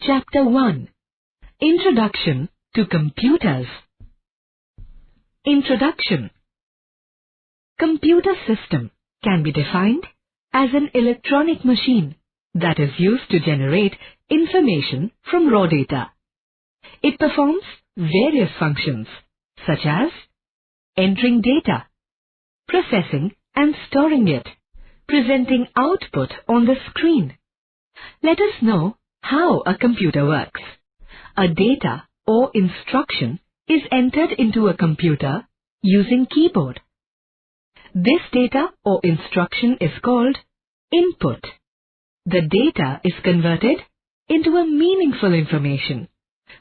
Chapter 1. Introduction to Computers. Introduction. Computer system can be defined as an electronic machine that is used to generate information from raw data. It performs various functions such as entering data, processing and storing it, presenting output on the screen. Let us know how a computer works. A data or instruction is entered into a computer using keyboard. This data or instruction is called input. The data is converted into a meaningful information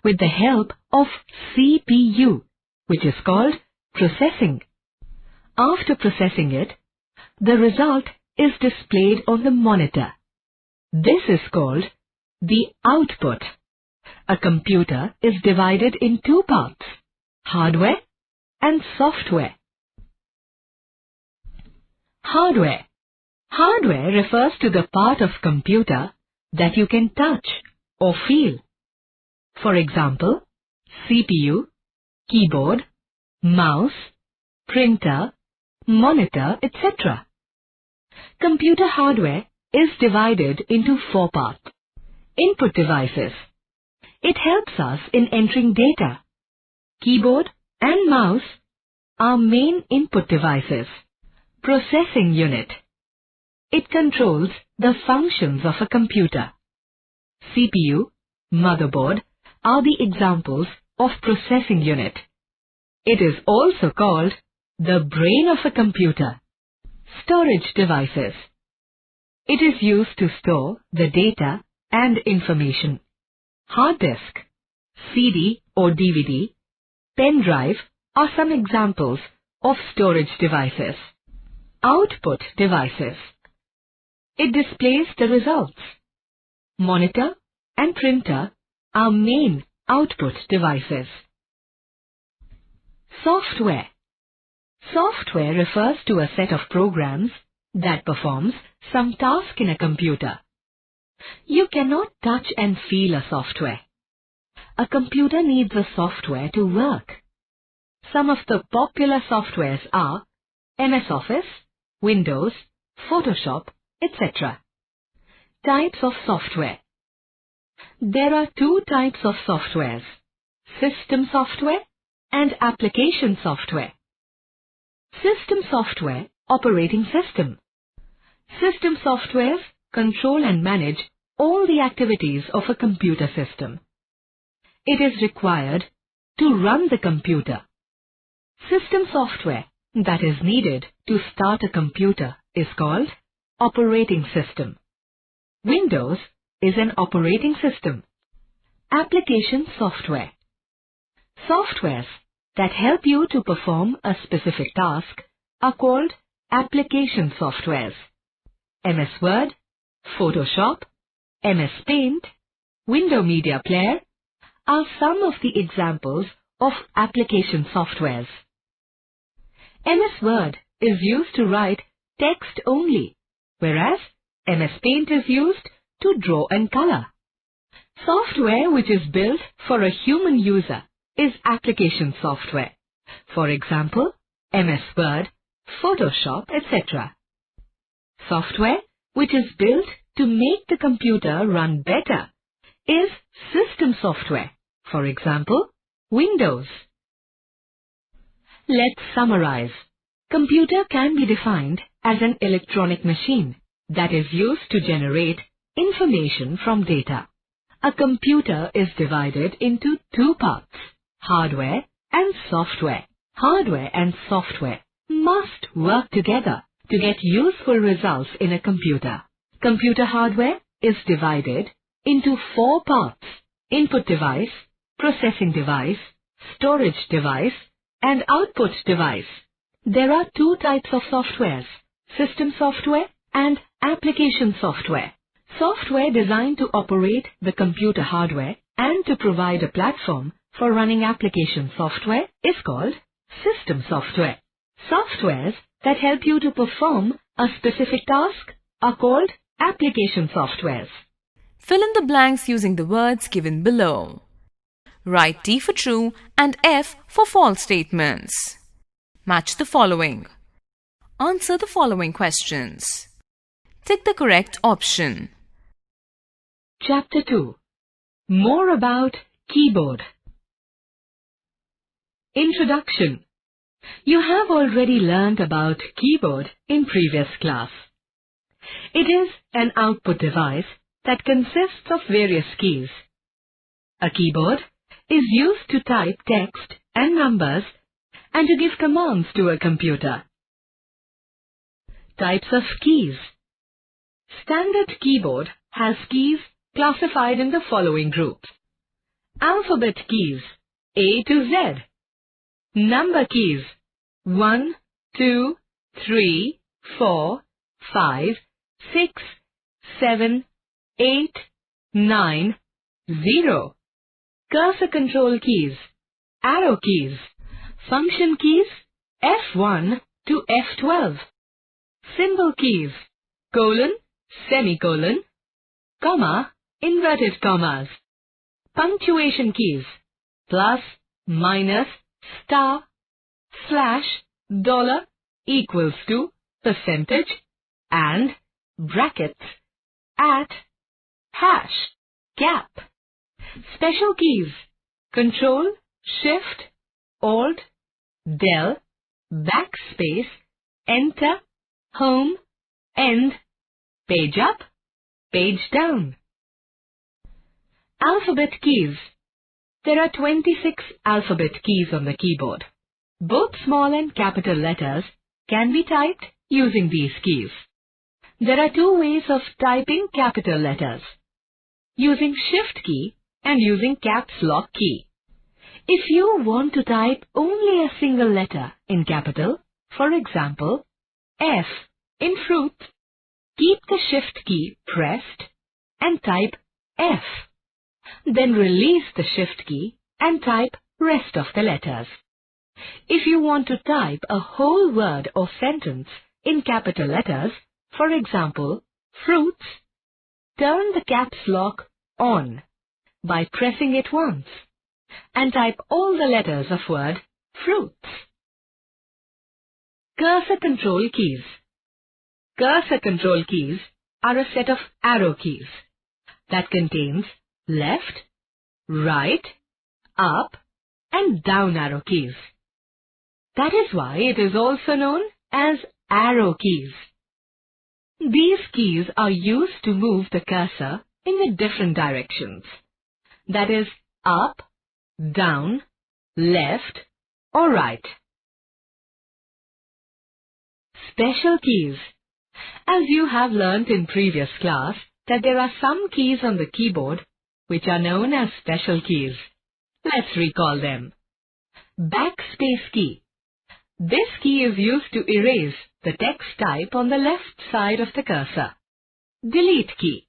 with the help of CPU, which is called processing. After processing it, the result is displayed on the monitor. This is called the output. A computer is divided in two parts, hardware and software. Hardware. Hardware refers to the part of computer that you can touch or feel. For example, CPU, keyboard, mouse, printer, monitor, etc. Computer hardware is divided into four parts. Input devices. It helps us in entering data. Keyboard and mouse are main input devices. Processing unit. It controls the functions of a computer. CPU, motherboard are the examples of processing unit. It is also called the brain of a computer. Storage devices. It is used to store the data and information. Hard disk, CD or DVD, pen drive are some examples of storage devices. Output devices. It displays the results. Monitor and printer are main output devices. Software. Software refers to a set of programs that performs some task in a computer. You cannot touch and feel a software. A computer needs a software to work. Some of the popular softwares are MS Office, Windows, Photoshop, etc. Types of software. There are two types of softwares: system software and application software. System software, operating system. System softwares control and manage all the activities of a computer system. It is required to run the computer. System software that is needed to start a computer is called operating system. Windows is an operating system. Application software. Softwares that help you to perform a specific task are called application softwares. MS Word, Photoshop, MS Paint, Windows Media Player are some of the examples of application softwares. MS Word is used to write text only, whereas MS Paint is used to draw and color. Software which is built for a human user is application software. For example, MS Word, Photoshop, etc. Software which is built to make the computer run better is system software. For example, Windows. Let's summarize. Computer can be defined as an electronic machine that is used to generate information from data. A computer is divided into two parts, hardware and software. Hardware and software must work together to get useful results in a computer. Computer hardware is divided into four parts: input device, processing device, storage device, and output device. There are two types of softwares: system software and application software. Software designed to operate the computer hardware and to provide a platform for running application software is called system software. Softwares that help you to perform a specific task are called application softwares. Fill in the blanks using the words given below. Write T for true and F for false statements. Match the following. Answer the following questions. Tick the correct option. Chapter 2. More about keyboard. Introduction. You have already learnt about keyboard in previous class. It is an output device that consists of various keys. A keyboard is used to type text and numbers and to give commands to a computer. Types of keys. Standard keyboard has keys classified in the following groups. Alphabet keys A to Z. Number keys 1, 2, 3, 4, 5, 6, 7, 8, 9, 0. Cursor control keys, arrow keys, function keys F1 to F12. Symbol keys, colon, semicolon, comma, inverted commas. Punctuation keys, plus, minus, star, slash, dollar, equals to, percentage, and, brackets, at, hash, cap. Special keys, Control, Shift, Alt, Del, Backspace, Enter, Home, End, Page up, Page down. Alphabet keys. There are 26 alphabet keys on the keyboard. Both small and capital letters can be typed using these keys. There are two ways of typing capital letters, using Shift key and using Caps Lock key. If you want to type only a single letter in capital, for example, F in fruit, keep the Shift key pressed and type F. Then release the Shift key and type rest of the letters. If you want to type a whole word or sentence in capital letters, for example, fruits, turn the Caps Lock on by pressing it once and type all the letters of word fruits. Cursor control keys. Cursor control keys are a set of arrow keys that contains left, right, up and down arrow keys. That is why it is also known as arrow keys. These keys are used to move the cursor in the different directions. That is up, down, left or right. Special keys. As you have learnt in previous class that there are some keys on the keyboard which are known as special keys. Let's recall them. Backspace key. This key is used to erase the text type on the left side of the cursor. Delete key.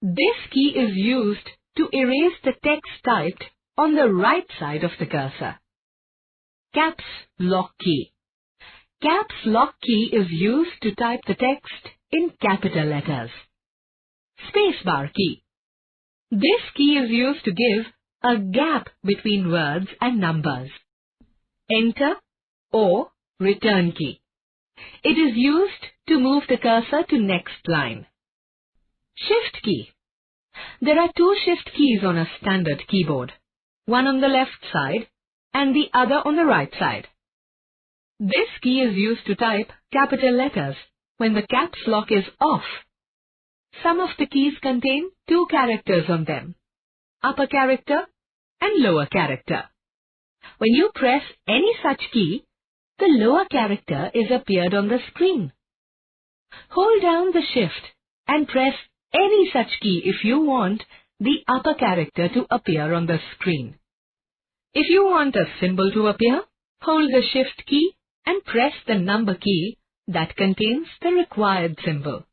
This key is used to erase the text typed on the right side of the cursor. Caps Lock key. Caps Lock key is used to type the text in capital letters. Spacebar key. This key is used to give a gap between words and numbers. Enter or return key. It is used to move the cursor to next line. Shift key. There are two shift keys on a standard keyboard, one on the left side and the other on the right side. This key is used to type capital letters when the caps lock is off. Some of the keys contain two characters on them, upper character and lower character. When you press any such key, the lower character is appeared on the screen. Hold down the Shift and press any such key if you want the upper character to appear on the screen. If you want a symbol to appear, hold the Shift key and press the number key that contains the required symbol.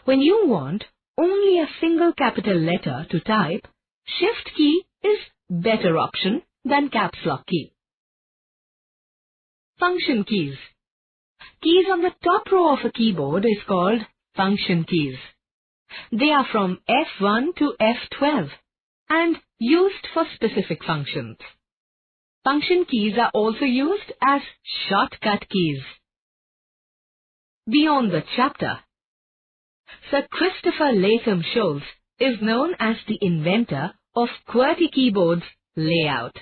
When you want only a single capital letter to type, Shift key is better option than Caps Lock key. Function keys. Keys on the top row of a keyboard is called function keys. They are from F1 to F12 and used for specific functions. Function keys are also used as shortcut keys. Beyond the chapter, Sir Christopher Latham Scholes is known as the inventor of QWERTY keyboard's layout.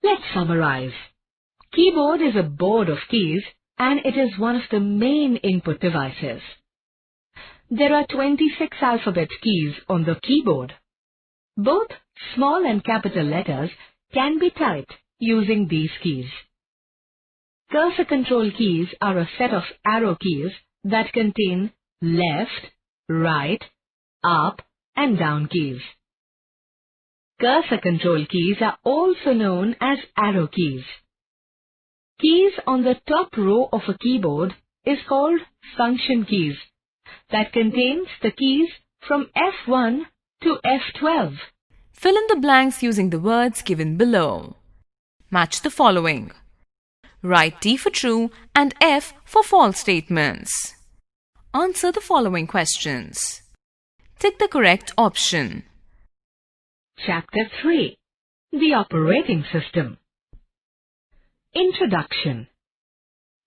Let's summarize. Keyboard is a board of keys and it is one of the main input devices. There are 26 alphabet keys on the keyboard. Both small and capital letters can be typed using these keys. Cursor control keys are a set of arrow keys that contain left, right, up and down keys. Cursor control keys are also known as arrow keys. Keys on the top row of a keyboard is called function keys that contains the keys from F1 to F12. Fill in the blanks using the words given below. Match the following. Write T for true and F for false statements. Answer the following questions. Tick the correct option. Chapter 3. The Operating System. Introduction.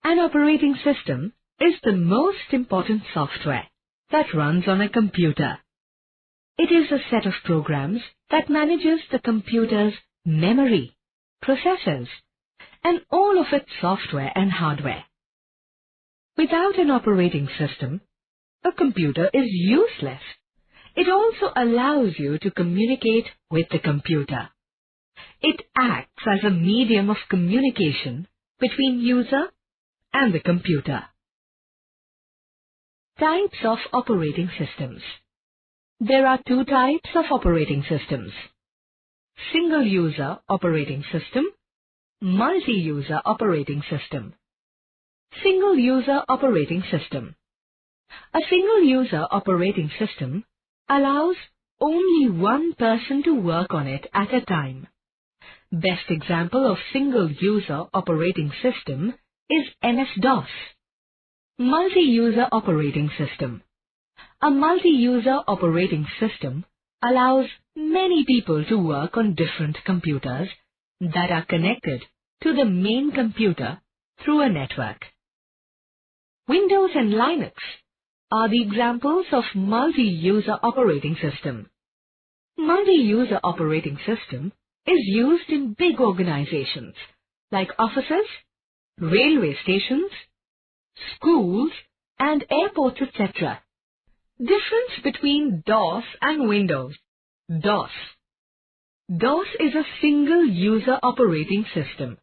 An operating system is the most important software that runs on a computer. It is a set of programs that manages the computer's memory, processors, and all of its software and hardware. Without an operating system, a computer is useless. It also allows you to communicate with the computer. It acts as a medium of communication between user and the computer. Types of operating systems. There are two types of operating systems: single-user operating system, multi-user operating system. Single-user operating system. A single-user operating system allows only one person to work on it at a time. Best example of single-user operating system is MS-DOS. Multi-user operating system. A multi-user operating system allows many people to work on different computers that are connected to the main computer through a network. Windows and Linux are the examples of multi-user operating system. Multi-user operating system is used in big organizations like offices, railway stations, schools, and airports, etc. Difference between DOS and Windows. DOS. DOS is a single-user operating system.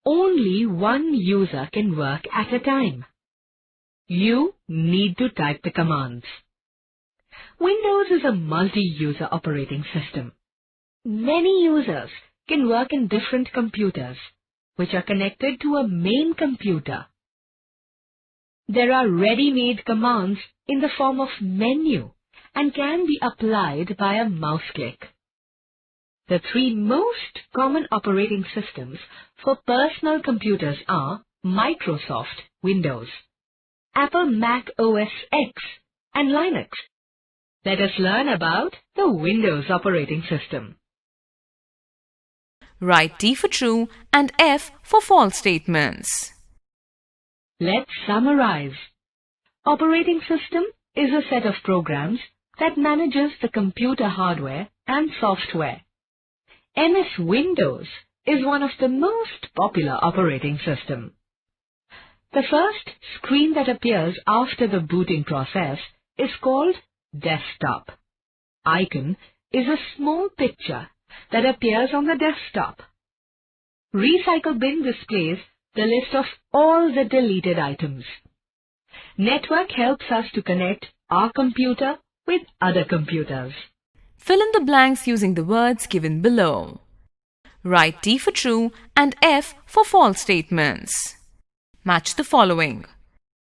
Only one user can work at a time. You need to type the commands. Windows is a multi-user operating system. Many users can work in different computers, which are connected to a main computer. There are ready-made commands in the form of menu and can be applied by a mouse click. The three most common operating systems for personal computers are Microsoft Windows, Apple Mac OS X, and Linux. Let us learn about the Windows operating system. Write T for true and F for false statements. Let's summarize. Operating system is a set of programs that manages the computer hardware and software. MS Windows is one of the most popular operating systems. The first screen that appears after the booting process is called desktop. Icon is a small picture that appears on the desktop. Recycle bin displays the list of all the deleted items. Network helps us to connect our computer with other computers. Fill in the blanks using the words given below. Write T for true and F for false statements. Match the following.